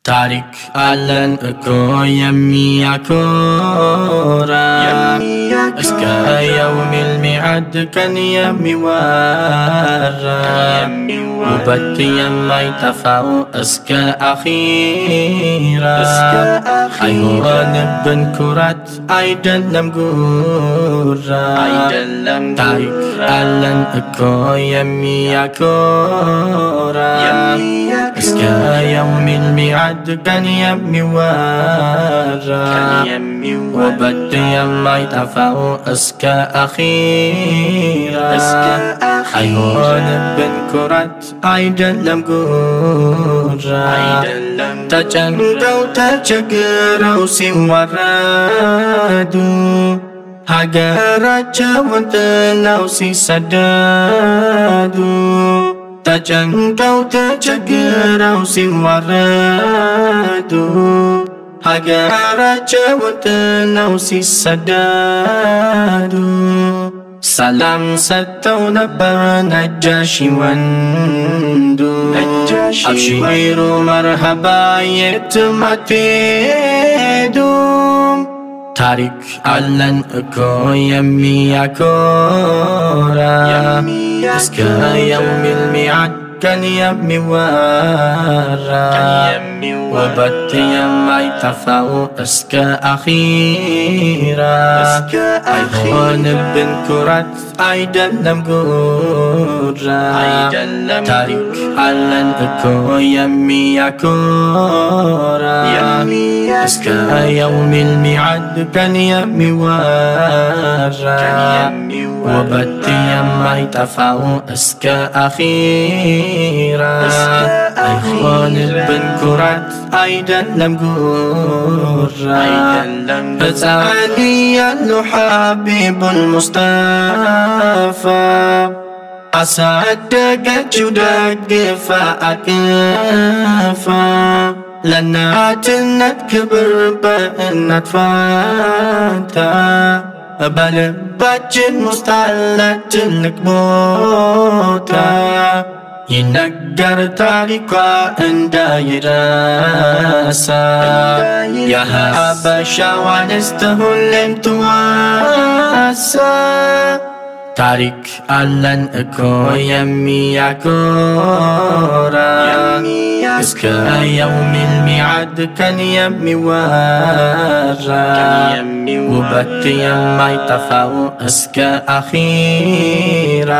ታሪክ አለን እኮ የሚያኮራ እስከ የውሚል ሚዓድ ቀን የሚወራ ውበት የማይጠፋው እስከ አኺራ አይሆንብን ኩራት አይደለም ጉራ ታሪክ አለን እኮ የሚያኮራ እስከ የውሚል ሚዓድ ቀን የሚወራ ውበት የማይጠፋው እስከ አኺራ አይሆንብን ኩራት አይደለም ጉራ ተጨንቀው ተቸግረው ሲዋረዱ ሀገራቸውን ጥለው ሲሰደዱ ተጨንቀው ተቸግረው ሲዋረዱ ሀገራቸውን ጥለው ሲሰደዱ ሰላም ሰጥተው ነበር ነጃሺ ወንዱ አብሽሩ መርሐባ የትም አትሄዱም ታሪክ አለን እኮ የሚያኮራ እስከ የውሚል ሚዓድ ቀን የሚወራ ውበት የማይጠፋው እስከ አኺራ አይሆንብን ኩራት አይደለም ጉራ ታሪክ አለን እኮ የሚያኮራ እስከ የውሚል ሚዓድ ቀን የሚወራ ውበት የማይጠፋው እስከ አኺራ አይሆንብን ኩራት አይደለም ጉራ ሕፃን እያሉ ሐቢቡል ሙስጠፋ አሳደገችው ደግፋ አቅፋ ለእናትነት ክብር በእናት ፋንታ በልባችን ውስጥ አለ ትልቅ ቦታ ይነገር ታሪኳ እንዳይረሳ የሀበሻዋ አንስት ሁሌም ትወሳ ታሪክ አለን እኮ የሚያኮራ እስከ የውሚል ሚዓድ ቀን የሚወራ ውበት የማይጠፋው እስከ አኺራ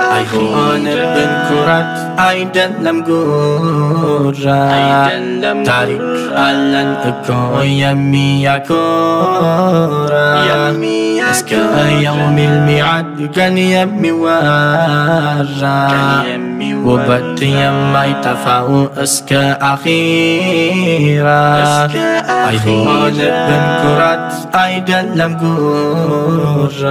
አይሆንብን ኩራት አይደለም ጉራ ታሪክ አለን እኮ የሚያኮራ እስከ የውሚል ሚዓድ ቀን የሚወራ ውበት የማይጠፋው እስከ አኺራ አይሆንብን ኩራት አይደለም ጉራ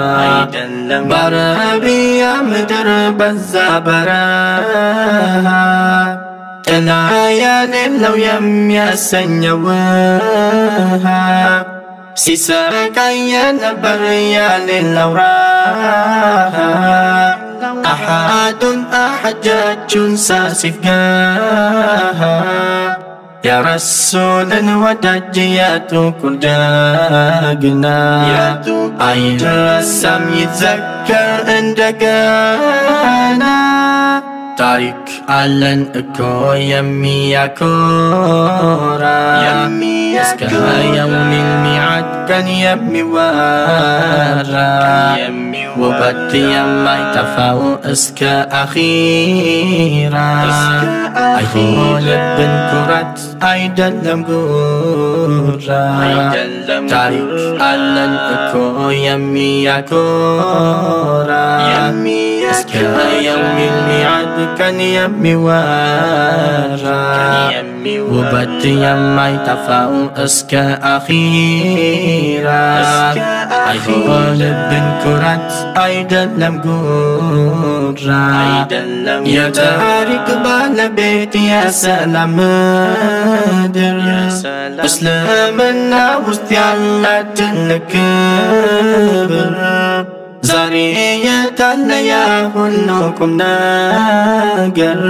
በአረቢያ ምድር በዛ በረሃ ጥላ የሌለው የሚያሰኘው ውሃ ሲሰቃይ የነበር የሌለው ረሃ أحد أحجاج ساسف جاها يا رسول ودجيات كل جاقنا عين الرسم يتذكر عندنا ታሪክ አለን እኮ የሚያኮራ እስከ የውሚል ሚዓድ ቀን የሚወራ ውበት የማይጠፋው እስከ አኺራ አይሆንብን ኩራት አይደለም ጉራ ታሪክ አለን እኮ የሚያኮራ እስከ የውሚል ሚዓድ ቀን የሚወራ ውበት የማይጠፋው እስከ አኺራ አይሆንብን ኩራት አይደለም ጉራ የታሪክ ባለቤት የሰላም ምድር እስልምና ውስጥ ያለ ትልቅ ክብር ዛሬ የታለ ያ ሁሉ ቁም ነገር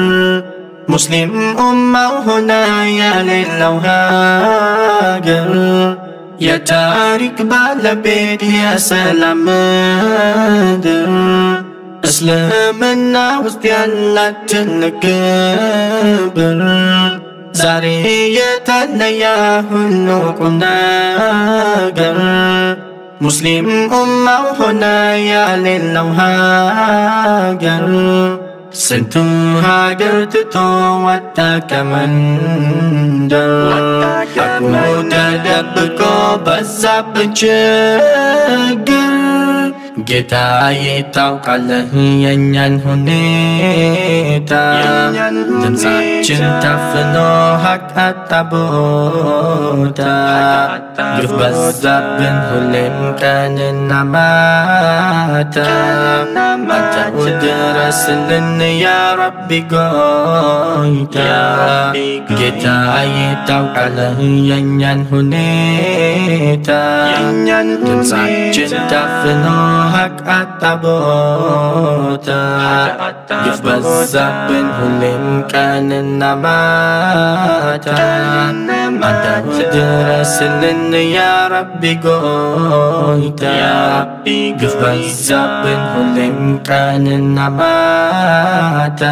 ሙስሊም ኡማው ሆነ የሌለው ሀገር የታሪክ ባለቤት የሰላም ምድር እስልምና ውስጥ ያላትን ክብር ዛሬ የተለየ ሁሉ ቁም ነገር ሙስሊም ኡማው ሆነ የሌለው ሀገር ስንቱ ሀገር ትቶ ወጣ ከመንደር አቅሙ ተደብቆ በዛብን ችግር ጌታዬ ታውቃለህ የኛን ሁኔታ ድምፃችን ታፍኖ ሀቅ አጣ ቦታ ግፍ በዛብን ሁሌም ቀንና ማታ አንተ ድረስልን ያ ረቢ ጎይታ ጌታዬ ታውቃለህ የኛን ሁኔታ ድምፃችን ታፍኖ ሀቅ አጣ ቦታ ግፍ በዛብን ሁሌም ቀንና ማታ አንተ ድረስልን ያ ረቢ ጎይታ ግፍ በዛብን ሁሌም ቀንና ማታ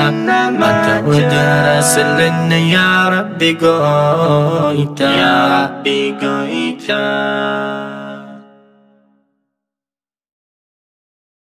አንተ ድረስልን ያ ረቢ ጎይታ